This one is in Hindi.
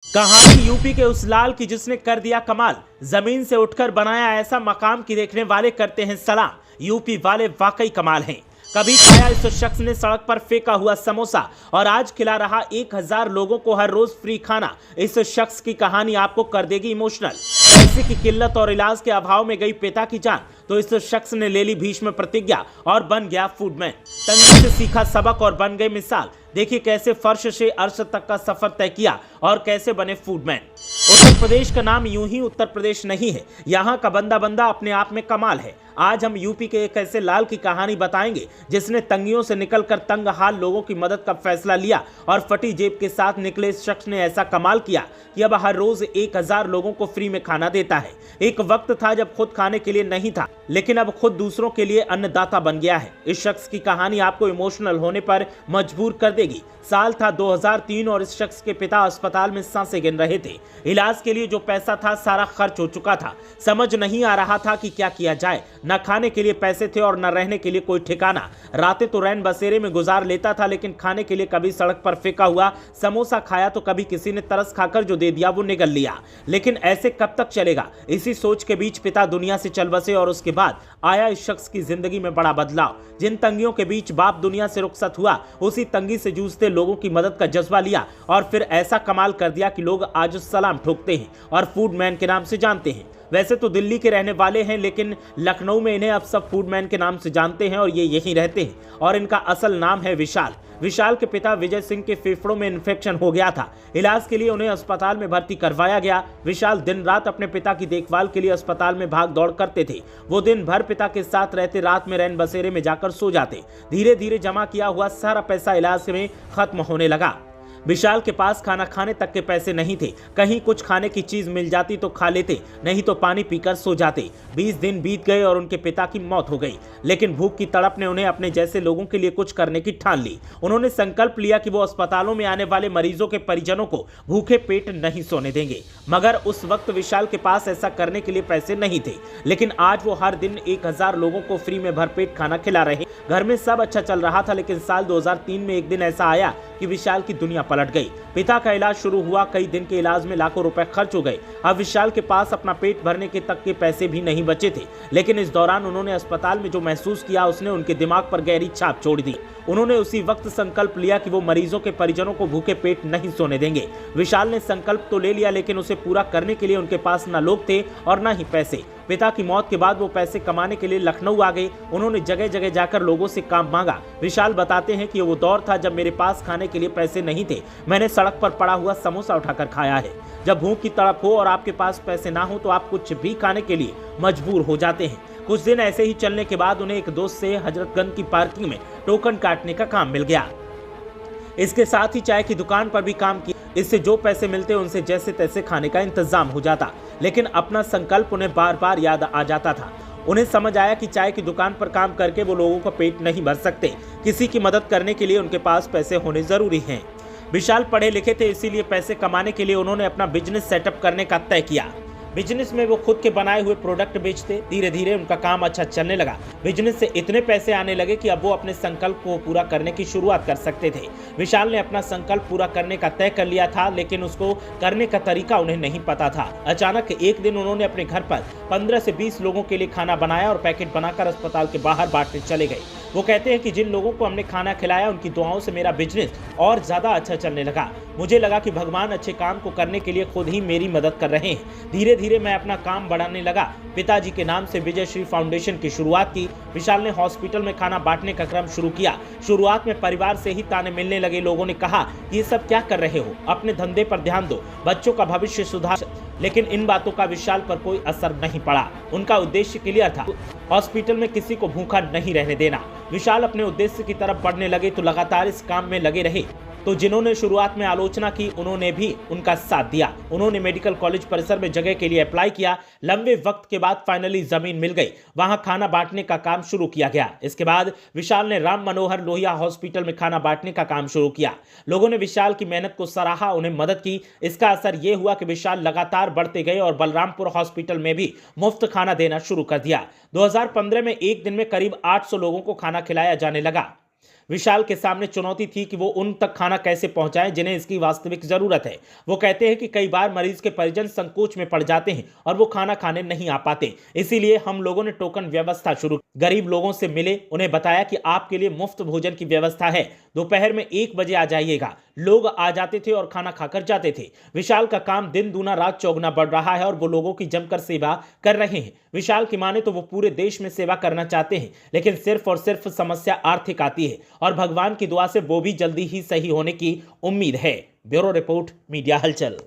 कहानी यूपी के उस लाल की जिसने कर दिया कमाल, जमीन से उठकर बनाया ऐसा मकाम की देखने वाले करते हैं सलाम। यूपी वाले वाकई कमाल हैं। कभी खाया इस शख्स ने सड़क पर फेंका हुआ समोसा और आज खिला रहा 1000 लोगों को हर रोज फ्री खाना। इस शख्स की कहानी आपको कर देगी इमोशनल। पैसे की किल्लत और इलाज के अभाव में गई पिता की जान, तो इस शख्स ने ले ली भीष्म प्रतिज्ञा और बन गया फूडमैन। तंगी से सीखा सबक और बन गए मिसाल। देखिए कैसे फर्श से अर्श तक का सफर तय किया और कैसे बने फूडमैन। उत्तर प्रदेश का नाम यूं ही उत्तर प्रदेश नहीं है, यहाँ का बंदा बंदा अपने आप में कमाल है। आज हम यूपी के एक ऐसे लाल की कहानी बताएंगे जिसने तंगियों से निकलकर तंग हाल लोगों की मदद का फैसला लिया और फटी जेब के साथ निकले इस शख्स ने ऐसा कमाल किया कि अब हर रोज 1000 लोगों को फ्री में खाना देता है। एक वक्त था जब खुद खाने के लिए नहीं था, लेकिन अब खुद दूसरों के लिए अन्नदाता बन गया है। इस शख्स की कहानी आपको इमोशनल होने पर मजबूर कर देगी। साल था 2003 और इस शख्स के पिता अस्पताल में सांसें गिन रहे थे। इलाज के लिए जो पैसा था सारा खर्च हो चुका था। समझ नहीं आ रहा था कि क्या किया जाए। न खाने के लिए पैसे थे और न रहने के लिए कोई ठिकाना। रातें तो रैन बसेरे में गुजार लेता था, लेकिन खाने के लिए कभी सड़क पर फेंका हुआ समोसा खाया तो कभी किसी ने तरस खाकर जो दे दिया वो निगल लिया। लेकिन ऐसे कब तक चलेगा? इसी सोच के बीच पिता दुनिया से चल बसे और उसके बाद आया इस शख्स की जिंदगी में बड़ा बदलाव। जिन तंगियों के बीच बाप दुनिया से रुखसत हुआ, उसी तंगी से जूझते लोगों की मदद का जज्बा लिया और फिर ऐसा कमाल कर दिया कि लोग आज सलाम ठोकते हैं और फूडमैन के नाम से जानते हैं। वैसे तो दिल्ली के रहने वाले हैं, लेकिन लखनऊ में इन्हें अब सब फूडमैन के नाम से जानते हैं और ये यहीं रहते हैं। और इनका असल नाम है विशाल। विशाल के पिता विजय सिंह के फेफड़ों में इन्फेक्शन हो गया था। इलाज के लिए उन्हें अस्पताल में भर्ती करवाया गया। विशाल दिन रात अपने पिता की देखभाल के लिए अस्पताल में भाग दौड़ करते थे। वो दिन भर पिता के साथ रहते, रात में रैन बसेरे में जाकर सो जाते। धीरे धीरे जमा किया हुआ सारा पैसा इलाज में खत्म होने लगा। विशाल के पास खाना खाने तक के पैसे नहीं थे। कहीं कुछ खाने की चीज मिल जाती तो खा लेते, नहीं तो पानी पीकर सो जाते। 20 दिन बीत गए और उनके पिता की मौत हो गई, लेकिन भूख की तड़प ने उन्हें अपने जैसे लोगों के लिए कुछ करने की ठान ली। उन्होंने संकल्प लिया कि वो अस्पतालों में आने वाले मरीजों के परिजनों को भूखे पेट नहीं सोने देंगे। मगर उस वक्त विशाल के पास ऐसा करने के लिए पैसे नहीं थे, लेकिन आज वो हर दिन 1000 लोगों को फ्री में भरपेट खाना खिला रहे। घर में सब अच्छा चल रहा था, लेकिन साल 2003 में एक दिन ऐसा आया कि विशाल की दुनिया पलट गई। पिता का इलाज शुरू हुआ। कई दिन के इलाज में लाखों रुपए खर्च हो गए। अब विशाल के पास अपना पेट भरने के तक के पैसे भी नहीं बचे थे। लेकिन इस दौरान उन्होंने अस्पताल में जो महसूस किया उसने उनके दिमाग पर गहरी छाप छोड़ दी। उन्होंने उसी वक्त संकल्प लिया कि वो मरीजों के परिजनों को भूखे पेट नहीं सोने देंगे। विशाल ने संकल्प तो ले लिया, लेकिन उसे पूरा करने के लिए उनके पास न लोग थे और न ही पैसे। पिता की मौत के बाद वो पैसे कमाने के लिए लखनऊ आ गए। उन्होंने जगह जगह जाकर लोगों से काम मांगा। विशाल बताते हैं कि वो दौर था जब मेरे पास खाने के लिए पैसे नहीं थे। मैंने सड़क पर पड़ा हुआ समोसा उठाकर खाया है। जब भूख की तड़प हो और आपके पास पैसे ना हो तो आप कुछ भी खाने के लिए मजबूर हो जाते हैं। कुछ दिन ऐसे ही चलने के बाद उन्हें एक दोस्त से हजरतगंज की पार्किंग में टोकन काटने का काम मिल गया। इसके साथ ही चाय की दुकान पर भी काम किया। इससे जो पैसे मिलते उनसे जैसे तैसे खाने का इंतजाम हो जाता, लेकिन अपना संकल्प उन्हें बार बार याद आ जाता था। उन्हें समझ आया कि चाय की दुकान पर काम करके वो लोगों का पेट नहीं भर सकते। किसी की मदद करने के लिए उनके पास पैसे होने जरूरी हैं। विशाल पढ़े लिखे थे, इसीलिए पैसे कमाने के लिए उन्होंने अपना बिजनेस सेटअप करने का तय किया। बिजनेस में वो खुद के बनाए हुए प्रोडक्ट बेचते। धीरे धीरे उनका काम अच्छा चलने लगा। बिजनेस से इतने पैसे आने लगे कि अब वो अपने संकल्प को पूरा करने की शुरुआत कर सकते थे। विशाल ने अपना संकल्प पूरा करने का तय कर लिया था, लेकिन उसको करने का तरीका उन्हें नहीं पता था। अचानक एक दिन उन्होंने अपने घर पर 15 से 20 लोगों के लिए खाना बनाया और पैकेट बनाकर अस्पताल के बाहर बांटने चले गए। वो कहते हैं कि जिन लोगों को हमने खाना खिलाया उनकी दुआओं से मेरा बिजनेस और ज्यादा अच्छा चलने लगा। मुझे लगा कि भगवान अच्छे काम को करने के लिए खुद ही मेरी मदद कर रहे हैं। धीरे धीरे मैं अपना काम बढ़ाने लगा। पिताजी के नाम से विजय श्री फाउंडेशन की शुरुआत की। विशाल ने हॉस्पिटल में खाना बांटने का क्रम शुरू किया। शुरुआत में परिवार से ही ताने मिलने लगे। लोगों ने कहा ये सब क्या कर रहे हो, अपने धंधे पर ध्यान दो, बच्चों का भविष्य सुधार। लेकिन इन बातों का विशाल पर कोई असर नहीं पड़ा। उनका उद्देश्य क्लियर था, हॉस्पिटल में किसी को भूखा नहीं रहने देना। विशाल अपने उद्देश्य की तरफ बढ़ने लगे तो लगातार इस काम में लगे रहे। तो जिन्होंने शुरुआत में आलोचना की उन्होंने भी उनका साथ दिया। उन्होंने मेडिकल कॉलेज परिसर में जगह के लिए अप्लाई किया। लंबे वक्त के बाद फाइनली जमीन मिल गई। वहां खाना बांटने का काम शुरू किया गया। इसके बाद विशाल ने राम मनोहर लोहिया हॉस्पिटल में खाना बांटने का काम शुरू किया। लोगों ने विशाल की मेहनत को सराहा, उन्हें मदद की। इसका असर यह हुआ कि विशाल लगातार बढ़ते गए और बलरामपुर हॉस्पिटल में भी मुफ्त खाना देना शुरू कर दिया। 2015 में एक दिन में करीब 800 लोगों को खाना खिलाया जाने लगा। विशाल के सामने चुनौती थी कि वो उन तक खाना कैसे पहुंचाएं जिन्हें इसकी वास्तविक जरूरत है। वो कहते हैं कि कई बार मरीज के परिजन संकोच में पड़ जाते हैं और वो खाना खाने नहीं आ पाते, इसीलिए हम लोगों ने टोकन व्यवस्था शुरू की। गरीब लोगों से मिले, उन्हें बताया कि आपके लिए मुफ्त भोजन की व्यवस्था है, दोपहर में 1 बजे आ जाइएगा। लोग आ जाते थे और खाना खाकर जाते थे। विशाल का काम दिन दूना रात चौगुना बढ़ रहा है और वो लोगों की जमकर सेवा कर रहे हैं। विशाल की माने तो वो पूरे देश में सेवा करना चाहते हैं, लेकिन सिर्फ और सिर्फ समस्या आर्थिक आती है और भगवान की दुआ से वो भी जल्दी ही सही होने की उम्मीद है। ब्यूरो रिपोर्ट, मीडिया हलचल।